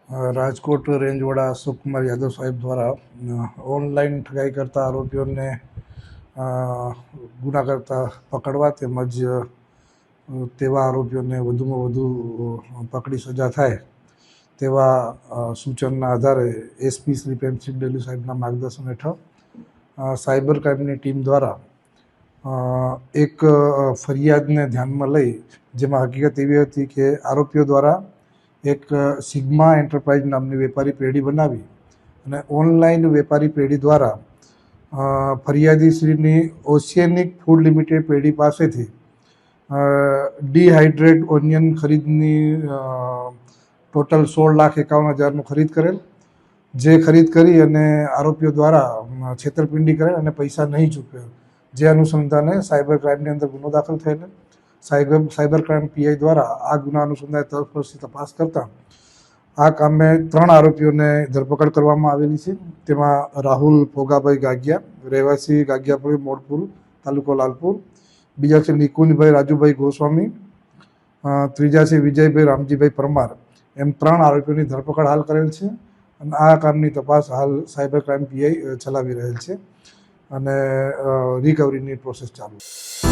Rajkot range વડા અશોકકુમાર યાદવ સાહેબ દ્વારા ઓનલાઈન ઠગાઈ કરતા આરોપીઓને ગુના કરતા પકડવા તેમજ તેવા આરોપીઓને વધુમાં વધુ પકડી સજા થાય તેવા સૂચનના આધારે એસપી શ્રી પ્રેમસિંહ ડેલી સાહેબના માર્ગદર્શન હેઠળ સાયબર ક્રાઇમની ટીમ દ્વારા એક ફરિયાદને ધ્યાનમાં લઈ જેમાં હકીકત એવી હતી કે આરોપીઓ દ્વારા એક સિગ્મા એન્ટરપ્રાઇઝ નામની વેપારી પેઢી બનાવી અને ઓનલાઈન વેપારી પેઢી દ્વારા ફરિયાદીશ્રીની ઓશિયનિક ફૂડ લિમિટેડ પેઢી પાસેથી ડિહાઇડ્રેટ ઓનિયન ખરીદની ટોટલ 16,51,000નું ખરીદ કરેલ, જે ખરીદ કરી અને આરોપીઓ દ્વારા છેતરપિંડી કરેલ અને પૈસા નહીં ચૂકવેલ, જે અનુસંધાને સાયબર ક્રાઇમની અંદર ગુનો દાખલ થયેલ. સાયબર ક્રાઇમ પીઆઈ દ્વારા આ ગુના અનુસંધાને તલસ્પર્શી તપાસ કરતા આ કામે 3 આરોપીઓને ધરપકડ કરવામાં આવેલી છે. તેમાં રાહુલ ભોગાભાઈ ગાગિયા, રહેવાસી ગાગિયાપુરી મોડપુર, તાલુકો લાલપુર. બીજા છે નિકુંજભાઈ રાજુભાઈ ગોસ્વામી. ત્રીજા છે વિજયભાઈ રામજીભાઈ પરમાર. એમ 3 આરોપીઓની ધરપકડ હાલ કરેલ છે અને આ કામની તપાસ હાલ સાયબર ક્રાઇમ પીઆઈ ચલાવી રહેલ છે અને રિકવરીની પ્રોસેસ ચાલુ છે.